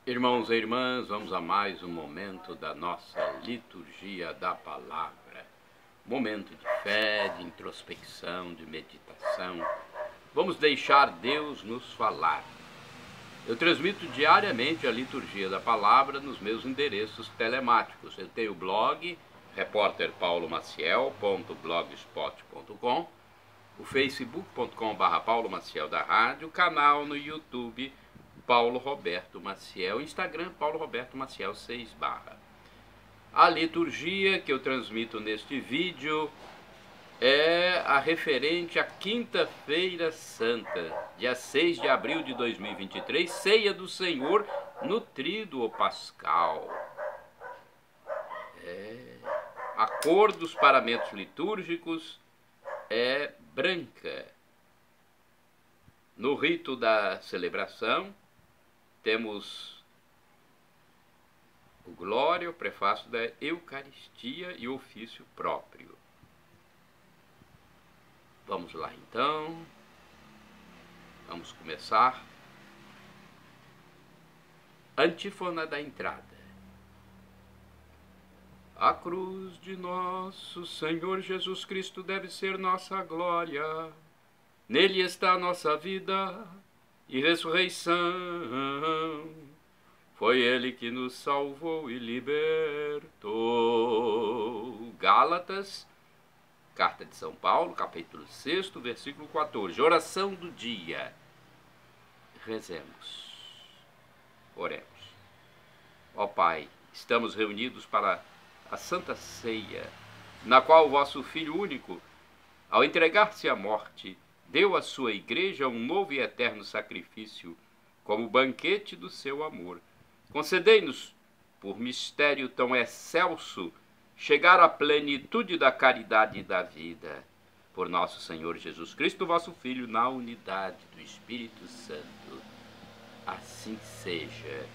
Irmãos e irmãs, vamos a mais um momento da nossa liturgia da palavra. Momento de fé, de introspecção, de meditação. Vamos deixar Deus nos falar. Eu transmito diariamente a liturgia da palavra nos meus endereços telemáticos. Eu tenho o blog, repórterpaulomaciel.blogspot.com, o facebook.com/Paulo Maciel da Rádio, canal no YouTube Paulo Roberto Maciel, Instagram Paulo Roberto Maciel 6 barra. A liturgia que eu transmito neste vídeo é a referente à Quinta-feira Santa, dia 6 de abril de 2023, Ceia do Senhor no Tríduo Pascal. A cor dos paramentos litúrgicos é branca. No rito da celebração, temos o glória, o prefácio da Eucaristia e o ofício próprio. Vamos lá então, vamos começar. Antífona da entrada. A cruz de nosso Senhor Jesus Cristo deve ser nossa glória. Nele está a nossa vida e ressurreição. Foi Ele que nos salvou e libertou. Gálatas, Carta de São Paulo, capítulo 6, versículo 14. Oração do dia. Rezemos. Oremos. Ó Pai, estamos reunidos para a Santa Ceia, na qual o vosso Filho único, ao entregar-se à morte, deu à sua igreja um novo e eterno sacrifício, como banquete do seu amor. Concedei-nos, por mistério tão excelso, chegar à plenitude da caridade e da vida. Por nosso Senhor Jesus Cristo, vosso Filho, na unidade do Espírito Santo. Assim seja.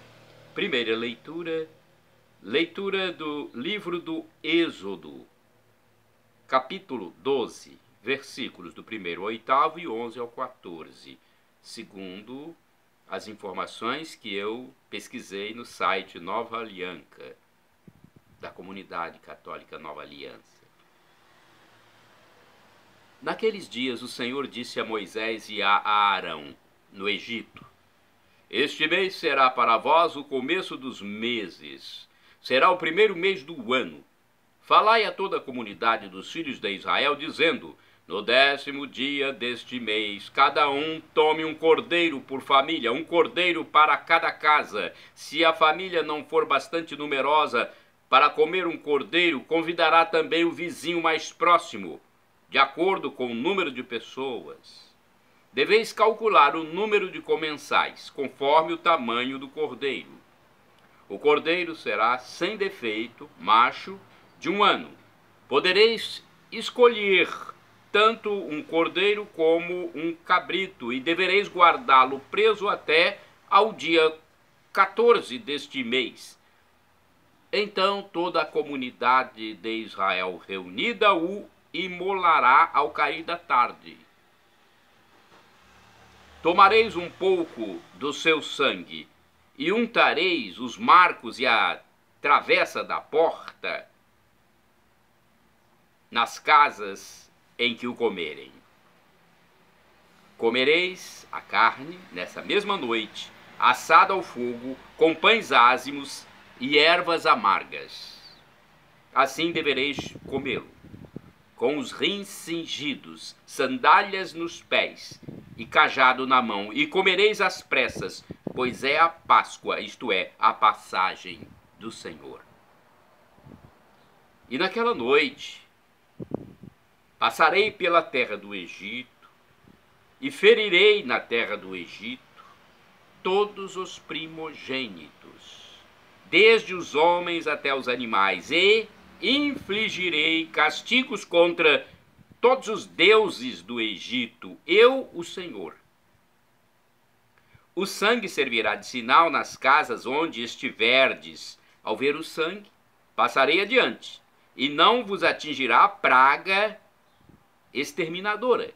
Primeira leitura, leitura do livro do Êxodo, capítulo 12. Versículos do 1º ao 8º e 11 ao 14, segundo as informações que eu pesquisei no site Nova Aliança, da comunidade católica Nova Aliança. Naqueles dias o Senhor disse a Moisés e a Arão, no Egito: Este mês será para vós o começo dos meses, será o primeiro mês do ano. Falai a toda a comunidade dos filhos de Israel, dizendo: No 10º dia deste mês, cada um tome um cordeiro por família, um cordeiro para cada casa. Se a família não for bastante numerosa para comer um cordeiro, convidará também o vizinho mais próximo, de acordo com o número de pessoas. Deveis calcular o número de comensais, conforme o tamanho do cordeiro. O cordeiro será sem defeito, macho, de 1 ano. Podereis escolher tanto um cordeiro como um cabrito, e devereis guardá-lo preso até ao dia 14 deste mês. Então toda a comunidade de Israel reunida o imolará ao cair da tarde. Tomareis um pouco do seu sangue, e untareis os marcos e a travessa da porta nas casas em que o comerem. Comereis a carne nessa mesma noite, assada ao fogo, com pães ázimos e ervas amargas. Assim devereis comê-lo, com os rins cingidos, sandálias nos pés e cajado na mão, e comereis às pressas, pois é a Páscoa, isto é, a passagem do Senhor. E naquela noite passarei pela terra do Egito e ferirei na terra do Egito todos os primogênitos, desde os homens até os animais, e infligirei castigos contra todos os deuses do Egito, eu, o Senhor. O sangue servirá de sinal nas casas onde estiverdes. Ao ver o sangue, passarei adiante, e não vos atingirá a praga exterminadora,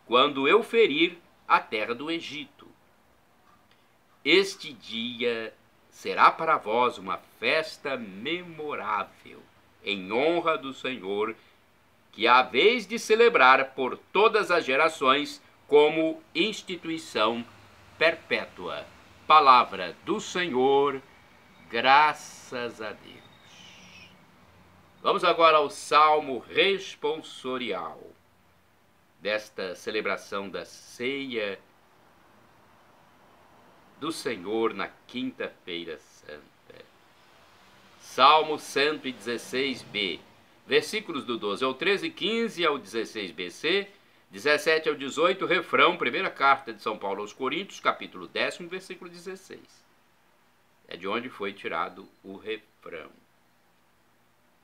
quando eu ferir a terra do Egito. Este dia será para vós uma festa memorável, em honra do Senhor, que haveis de celebrar por todas as gerações como instituição perpétua. Palavra do Senhor, graças a Deus. Vamos agora ao Salmo responsorial desta celebração da ceia do Senhor na quinta-feira santa. Salmo 116b, versículos do 12 ao 13, 15 ao 16bc, 17 ao 18, refrão, primeira carta de São Paulo aos Coríntios, capítulo 10, versículo 16. É de onde foi tirado o refrão.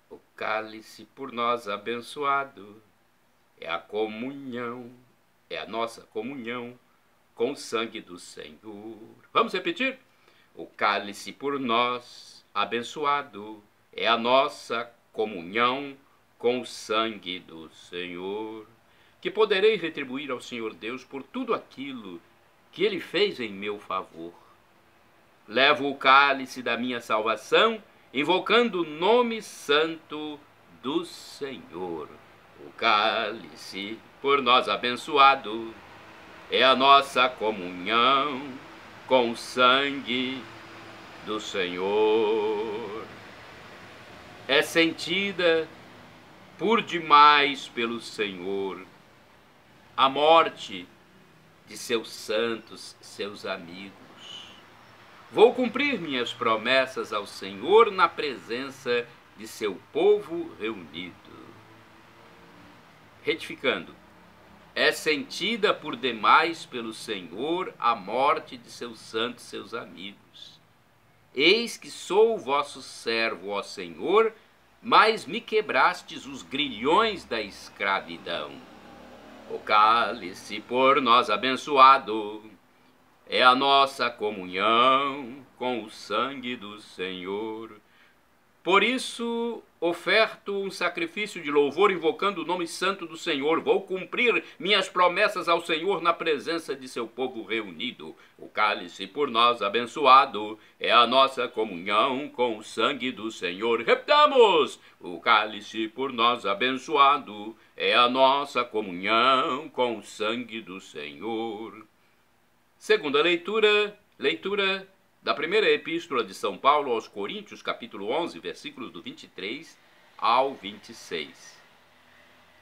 O cálice por nós abençoado é a comunhão, é a nossa comunhão com o sangue do Senhor. Vamos repetir? O cálice por nós abençoado é a nossa comunhão com o sangue do Senhor. Que poderei retribuir ao Senhor Deus por tudo aquilo que Ele fez em meu favor. Levo o cálice da minha salvação, invocando o nome santo do Senhor. O cálice por nós abençoado é a nossa comunhão com o sangue do Senhor. É sentida por demais pelo Senhor a morte de seus santos, seus amigos. Vou cumprir minhas promessas ao Senhor na presença de seu povo reunido. Retificando, é sentida por demais pelo Senhor a morte de seus santos, seus amigos. Eis que sou o vosso servo, ó Senhor, mas me quebrastes os grilhões da escravidão. O cálice por nós abençoado é a nossa comunhão com o sangue do Senhor. Por isso, oferto um sacrifício de louvor invocando o nome santo do Senhor. Vou cumprir minhas promessas ao Senhor na presença de seu povo reunido. O cálice por nós abençoado é a nossa comunhão com o sangue do Senhor. Repitamos! O cálice por nós abençoado é a nossa comunhão com o sangue do Senhor. Segunda leitura da primeira epístola de São Paulo aos Coríntios, capítulo 11, versículos do 23 ao 26.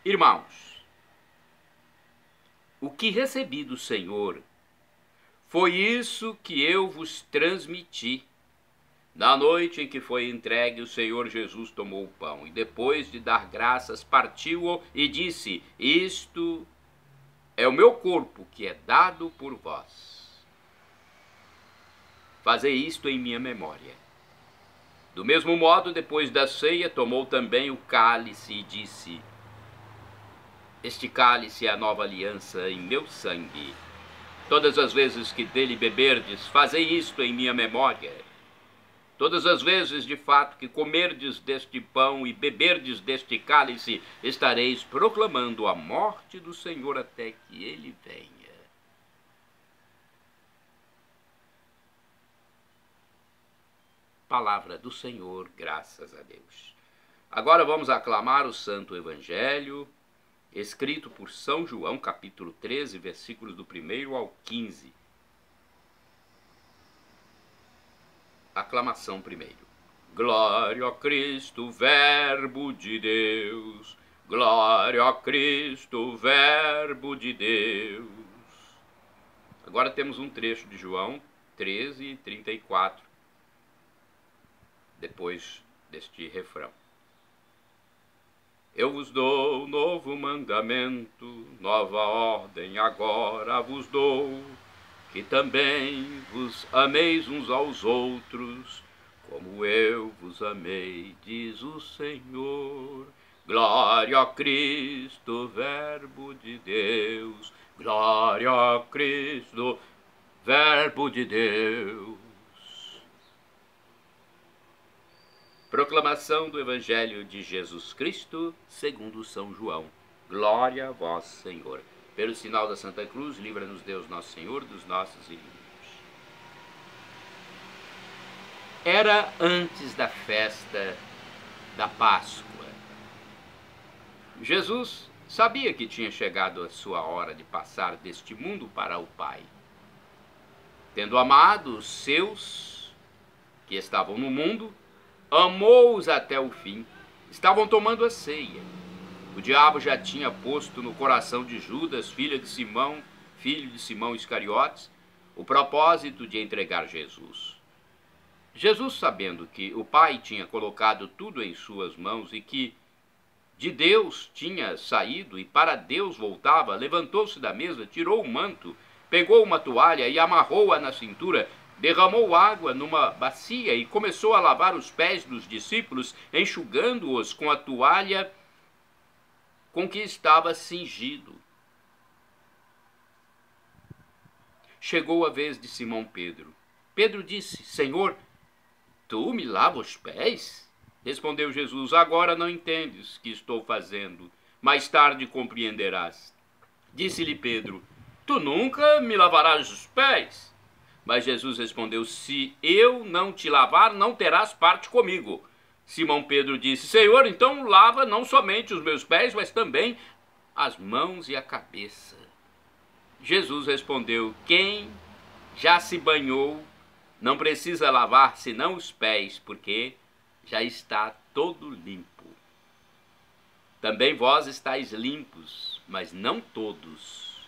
Irmãos, o que recebi do Senhor foi isso que eu vos transmiti. Na noite em que foi entregue, o Senhor Jesus tomou o pão e, depois de dar graças, partiu-o e disse: Isto é o meu corpo que é dado por vós. Fazei isto em minha memória. Do mesmo modo, depois da ceia, tomou também o cálice e disse: Este cálice é a nova aliança em meu sangue. Todas as vezes que dele beberdes, fazei isto em minha memória. Todas as vezes, de fato, que comerdes deste pão e beberdes deste cálice, estareis proclamando a morte do Senhor até que ele venha. Palavra do Senhor, graças a Deus. Agora vamos aclamar o Santo Evangelho, escrito por São João, capítulo 13, versículos do 1 ao 15. Aclamação primeiro. Glória a Cristo, Verbo de Deus. Glória a Cristo, Verbo de Deus. Agora temos um trecho de João 13, 34. Depois deste refrão. Eu vos dou novo mandamento, nova ordem agora vos dou, que também vos ameis uns aos outros, como eu vos amei, diz o Senhor. Glória a Cristo, Verbo de Deus, glória a Cristo, Verbo de Deus. Proclamação do Evangelho de Jesus Cristo, segundo São João. Glória a vós, Senhor. Pelo sinal da Santa Cruz, livra-nos Deus Nosso Senhor dos nossos inimigos. Era antes da festa da Páscoa. Jesus sabia que tinha chegado a sua hora de passar deste mundo para o Pai. Tendo amado os seus que estavam no mundo, amou-os até o fim. Estavam tomando a ceia. O diabo já tinha posto no coração de Judas, filho de Simão Iscariotes, o propósito de entregar Jesus. Jesus, sabendo que o Pai tinha colocado tudo em suas mãos e que de Deus tinha saído e para Deus voltava, levantou-se da mesa, tirou o manto, pegou uma toalha e amarrou-a na cintura, derramou água numa bacia e começou a lavar os pés dos discípulos, enxugando-os com a toalha com que estava cingido. Chegou a vez de Simão Pedro. Pedro disse: Senhor, tu me lavas os pés? Respondeu Jesus: agora não entendes o que estou fazendo, mais tarde compreenderás. Disse-lhe Pedro: tu nunca me lavarás os pés. Mas Jesus respondeu: se eu não te lavar, não terás parte comigo. Simão Pedro disse: Senhor, então lava não somente os meus pés, mas também as mãos e a cabeça. Jesus respondeu: quem já se banhou não precisa lavar senão os pés, porque já está todo limpo. Também vós estáis limpos, mas não todos.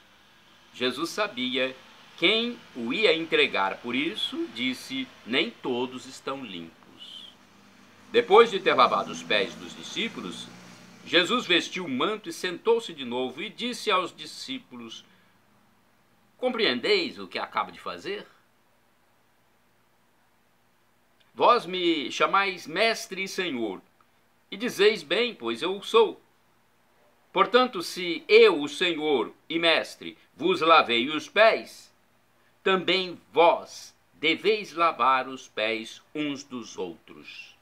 Jesus sabia quem o ia entregar, por isso disse: nem todos estão limpos. Depois de ter lavado os pés dos discípulos, Jesus vestiu o manto e sentou-se de novo e disse aos discípulos: compreendeis o que acabo de fazer? Vós me chamais mestre e senhor, e dizeis bem, pois eu o sou. Portanto, se eu, o Senhor e mestre, vos lavei os pés, também vós deveis lavar os pés uns dos outros.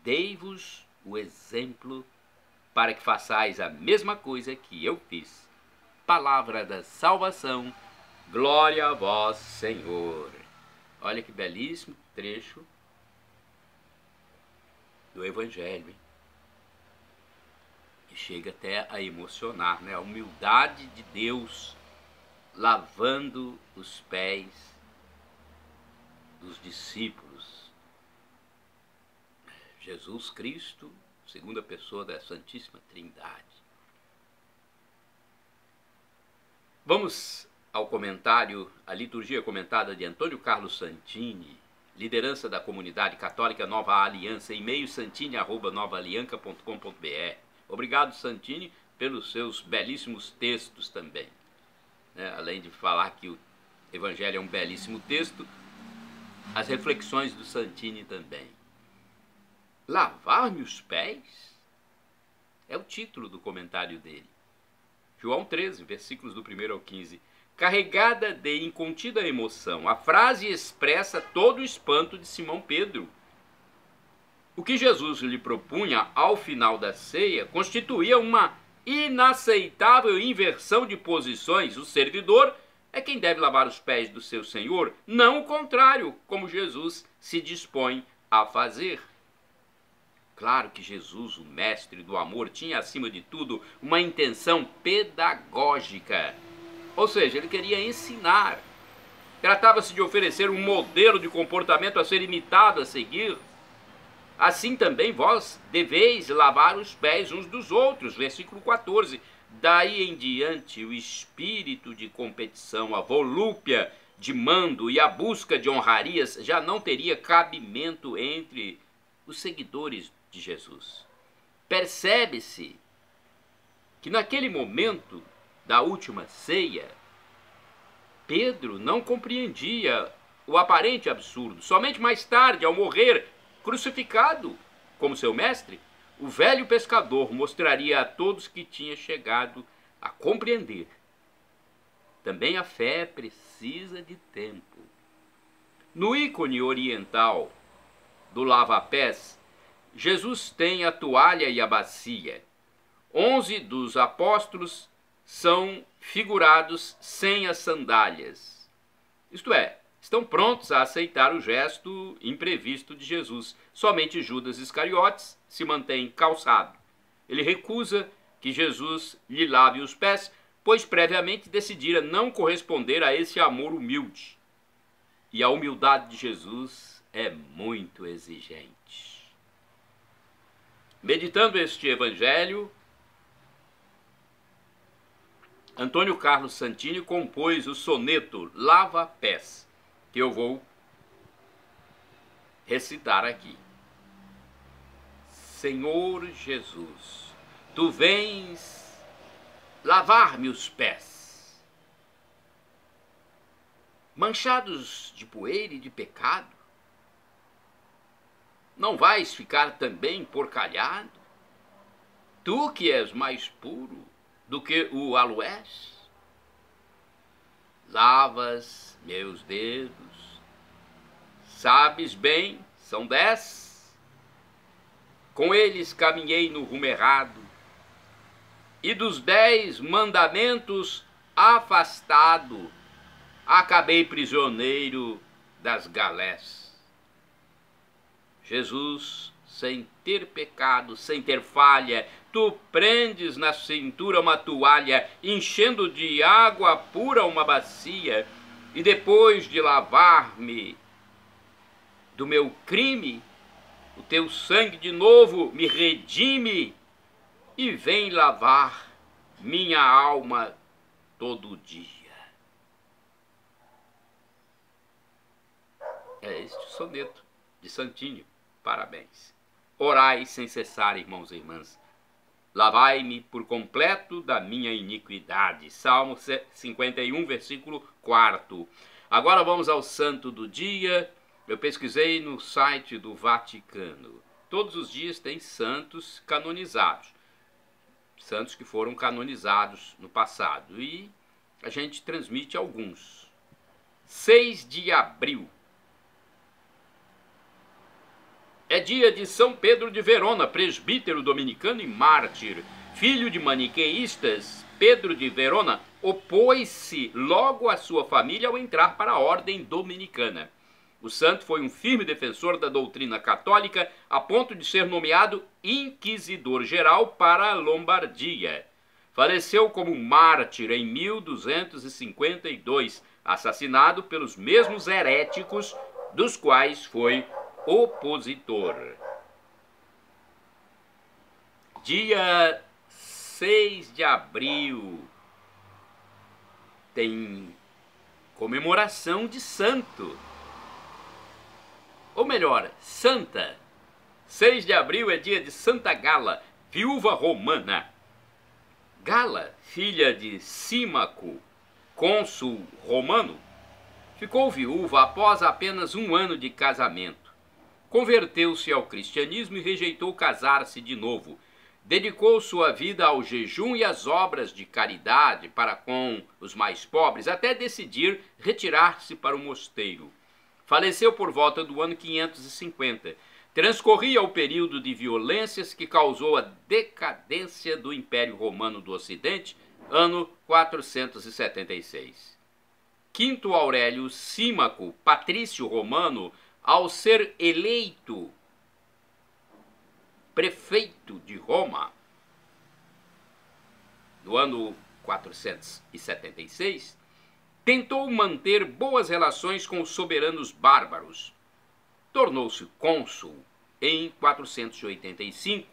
Dei-vos o exemplo para que façais a mesma coisa que eu fiz. Palavra da salvação, glória a vós, Senhor. Olha que belíssimo trecho do Evangelho, hein? Que chega até a emocionar, né? A humildade de Deus lavando os pés dos discípulos. Jesus Cristo, segunda pessoa da Santíssima Trindade. Vamos ao comentário, a liturgia comentada de Antônio Carlos Santini, liderança da comunidade católica Nova Aliança, e-mail santini@novaalianca.com.br. Obrigado, Santini, pelos seus belíssimos textos também. Além de falar que o Evangelho é um belíssimo texto, as reflexões do Santini também. Lavar-me os pés? É o título do comentário dele. João 13, versículos do 1 ao 15. Carregada de incontida emoção, a frase expressa todo o espanto de Simão Pedro. O que Jesus lhe propunha ao final da ceia constituía uma inaceitável inversão de posições. O servidor é quem deve lavar os pés do seu senhor, não o contrário, como Jesus se dispõe a fazer. Claro que Jesus, o mestre do amor, tinha acima de tudo uma intenção pedagógica. Ou seja, ele queria ensinar. Tratava-se de oferecer um modelo de comportamento a ser imitado, a seguir. Assim também vós deveis lavar os pés uns dos outros. Versículo 14. Daí em diante o espírito de competição, a volúpia de mando e a busca de honrarias já não teria cabimento entre os seguidores de Jesus. Percebe-se que naquele momento da última ceia, Pedro não compreendia o aparente absurdo. Somente mais tarde, ao morrer crucificado como seu mestre, o velho pescador mostraria a todos que tinha chegado a compreender. Também a fé precisa de tempo. No ícone oriental do lava-pés, Jesus tem a toalha e a bacia. 11 dos apóstolos são figurados sem as sandálias. Isto é, estão prontos a aceitar o gesto imprevisto de Jesus. Somente Judas Iscariotes se mantém calçado. Ele recusa que Jesus lhe lave os pés, pois previamente decidira não corresponder a esse amor humilde. E a humildade de Jesus é muito exigente. Meditando este evangelho, Antônio Carlos Santini compôs o soneto Lava Pés, que eu vou recitar aqui. Senhor Jesus, tu vens lavar-me os pés, manchados de poeira e de pecado. Não vais ficar também porcalhado? Tu que és mais puro do que o aloés? Lavas meus dedos, sabes bem, são 10. Com eles caminhei no rumo errado, e dos 10 mandamentos afastado, acabei prisioneiro das galés. Jesus, sem ter pecado, sem ter falha, tu prendes na cintura uma toalha, enchendo de água pura uma bacia, e depois de lavar-me do meu crime, o teu sangue de novo me redime e vem lavar minha alma todo dia. É este o soneto de Santini. Parabéns. Orai sem cessar, irmãos e irmãs. Lavai-me por completo da minha iniquidade. Salmo 51, versículo 4. Agora vamos ao santo do dia. Eu pesquisei no site do Vaticano. Todos os dias tem santos canonizados. Santos que foram canonizados no passado. E a gente transmite alguns. 6 de abril. É dia de São Pedro de Verona, presbítero dominicano e mártir. Filho de maniqueístas, Pedro de Verona opôs-se logo à sua família ao entrar para a ordem dominicana. O santo foi um firme defensor da doutrina católica, a ponto de ser nomeado inquisidor-geral para a Lombardia. Faleceu como mártir em 1252, assassinado pelos mesmos heréticos dos quais foi opositor. Dia 6 de abril tem comemoração de santo. Ou melhor, santa. 6 de abril é dia de Santa Gala, viúva romana. Gala, filha de Símaco, cônsul romano, ficou viúva após apenas um ano de casamento. Converteu-se ao cristianismo e rejeitou casar-se de novo. Dedicou sua vida ao jejum e às obras de caridade para com os mais pobres, até decidir retirar-se para o mosteiro. Faleceu por volta do ano 550. Transcorria o período de violências que causou a decadência do Império Romano do Ocidente, ano 476. Quinto Aurélio Símaco, patrício romano, ao ser eleito prefeito de Roma, no ano 476, tentou manter boas relações com os soberanos bárbaros. Tornou-se cônsul em 485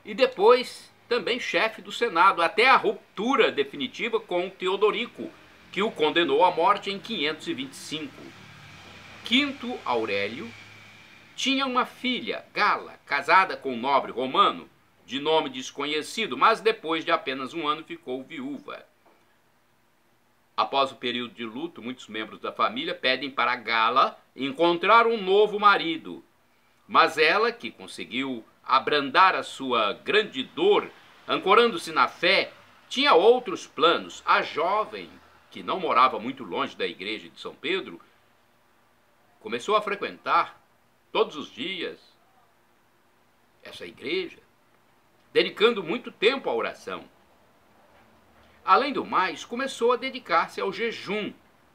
e depois também chefe do Senado, até a ruptura definitiva com Teodorico, que o condenou à morte em 525. Quinto Aurélio tinha uma filha, Gala, casada com um nobre romano, de nome desconhecido, mas depois de apenas um ano ficou viúva. Após o período de luto, muitos membros da família pedem para Gala encontrar um novo marido. Mas ela, que conseguiu abrandar a sua grande dor, ancorando-se na fé, tinha outros planos. A jovem, que não morava muito longe da igreja de São Pedro, começou a frequentar todos os dias essa igreja, dedicando muito tempo à oração. Além do mais, começou a dedicar-se ao jejum.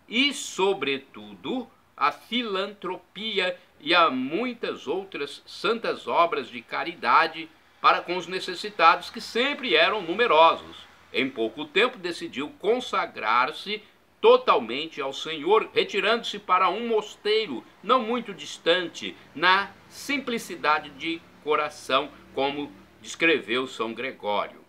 e, sobretudo, a filantropia e a muitas outras santas obras de caridade para com os necessitados, que sempre eram numerosos. Em pouco tempo decidiu consagrar-se totalmente ao Senhor, retirando-se para um mosteiro não muito distante, na simplicidade de coração, como descreveu São Gregório.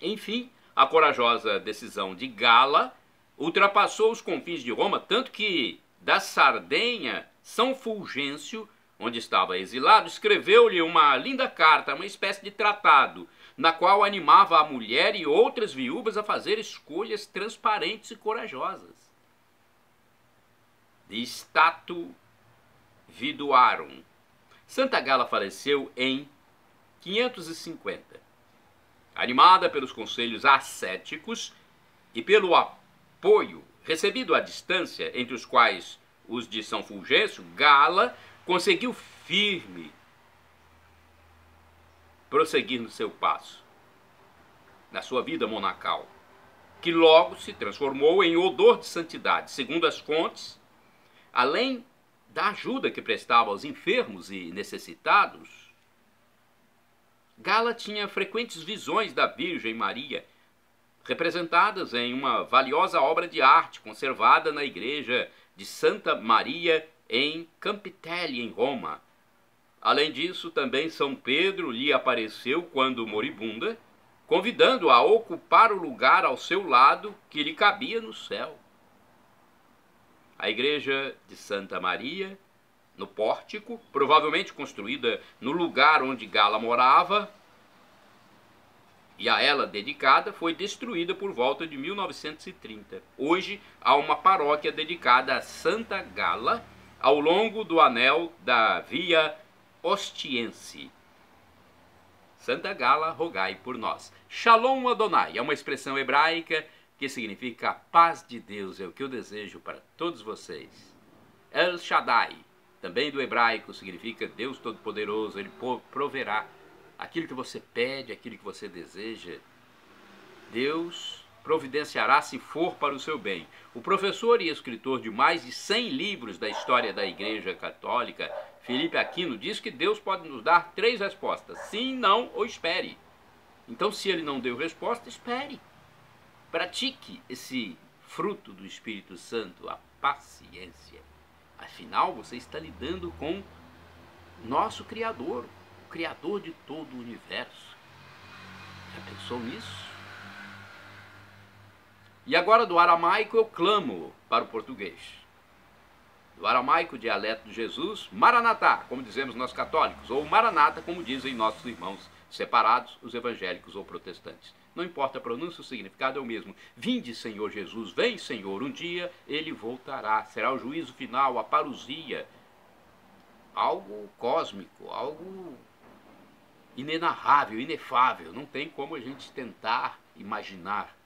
Enfim, a corajosa decisão de Gala ultrapassou os confins de Roma, tanto que da Sardenha, São Fulgêncio, onde estava exilado, escreveu-lhe uma linda carta, uma espécie de tratado, na qual animava a mulher e outras viúvas a fazer escolhas transparentes e corajosas. De statu viduarum. Santa Gala faleceu em 550. Animada pelos conselhos ascéticos e pelo apoio recebido à distância, entre os quais os de São Fulgêncio, Gala conseguiu firme prosseguir no seu passo, na sua vida monacal, que logo se transformou em odor de santidade. Segundo as fontes, além da ajuda que prestava aos enfermos e necessitados, Gala tinha frequentes visões da Virgem Maria, representadas em uma valiosa obra de arte conservada na igreja de Santa Maria em Campitelli, em Roma. Além disso, também São Pedro lhe apareceu quando moribunda, convidando-a a ocupar o lugar ao seu lado que lhe cabia no céu. A igreja de Santa Maria, no pórtico, provavelmente construída no lugar onde Gala morava, e a ela dedicada, foi destruída por volta de 1930. Hoje há uma paróquia dedicada a Santa Gala ao longo do anel da Via Ostiense. Santa Gala, rogai por nós. Shalom Adonai é uma expressão hebraica que significa a paz de Deus, é o que eu desejo para todos vocês. El Shaddai, também do hebraico, significa Deus Todo-Poderoso, Ele proverá aquilo que você pede, aquilo que você deseja. Deus providenciará se for para o seu bem. O professor e escritor de mais de 100 livros da história da Igreja Católica, Felipe Aquino, diz que Deus pode nos dar 3 respostas: sim, não ou espere. Então, se ele não deu resposta, espere. Pratique esse fruto do Espírito Santo, a paciência. Afinal, você está lidando com nosso Criador, o Criador de todo o universo. Já pensou nisso? E agora, do aramaico, eu clamo para o português. Do aramaico, dialeto de Jesus, Maranatá, como dizemos nós católicos, ou Maranata, como dizem nossos irmãos separados, os evangélicos ou protestantes. Não importa a pronúncia, o significado é o mesmo. Vinde, Senhor Jesus, vem, Senhor, um dia ele voltará. Será o juízo final, a parousia, algo cósmico, algo inenarrável, inefável. Não tem como a gente tentar imaginar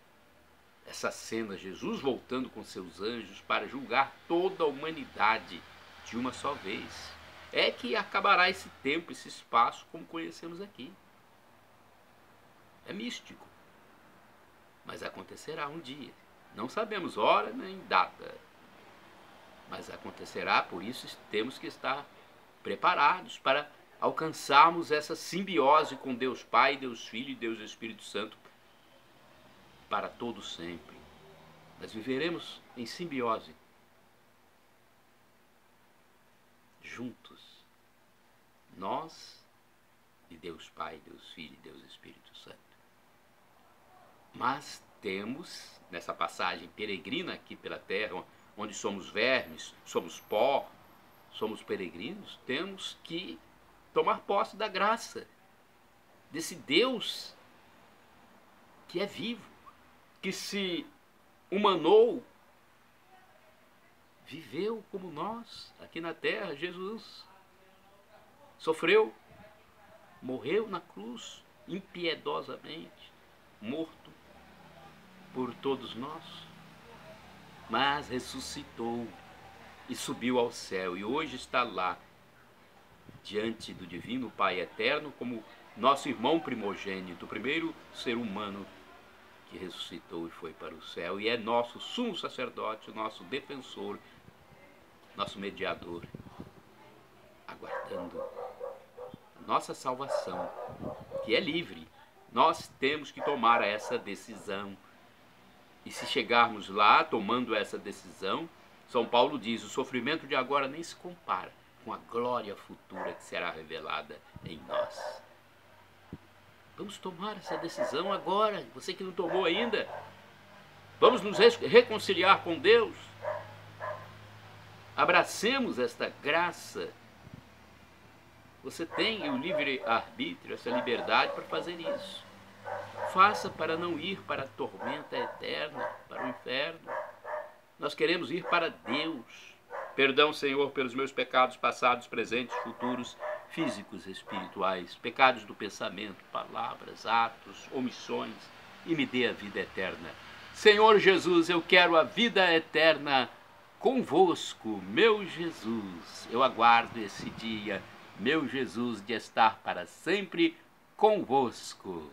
essa cena, Jesus voltando com seus anjos para julgar toda a humanidade de uma só vez. É que acabará esse tempo, esse espaço, como conhecemos aqui. É místico, mas acontecerá um dia. Não sabemos hora nem data, mas acontecerá. Por isso temos que estar preparados para alcançarmos essa simbiose com Deus Pai, Deus Filho e Deus Espírito Santo para todo sempre. Nós viveremos em simbiose, juntos, nós e Deus Pai, Deus Filho e Deus Espírito Santo. Mas temos, nessa passagem peregrina aqui pela terra, onde somos vermes, somos pó, somos peregrinos, temos que tomar posse da graça desse Deus que é vivo, que se humanou, viveu como nós aqui na terra. Jesus sofreu, morreu na cruz impiedosamente, morto por todos nós, mas ressuscitou e subiu ao céu, e hoje está lá diante do divino Pai eterno como nosso irmão primogênito, o primeiro ser humano que ressuscitou e foi para o céu e é nosso sumo sacerdote, nosso defensor, nosso mediador, aguardando a nossa salvação, que é livre. Nós temos que tomar essa decisão. E se chegarmos lá tomando essa decisão, São Paulo diz, o sofrimento de agora nem se compara com a glória futura que será revelada em nós. Vamos tomar essa decisão agora, você que não tomou ainda. Vamos nos reconciliar com Deus. Abracemos esta graça. Você tem o livre-arbítrio, essa liberdade para fazer isso. Faça para não ir para a tormenta eterna, para o inferno. Nós queremos ir para Deus. Perdão, Senhor, pelos meus pecados passados, presentes, futuros, físicos, espirituais, pecados do pensamento, palavras, atos, omissões, e me dê a vida eterna. Senhor Jesus, eu quero a vida eterna convosco, meu Jesus. Eu aguardo esse dia, meu Jesus, de estar para sempre convosco.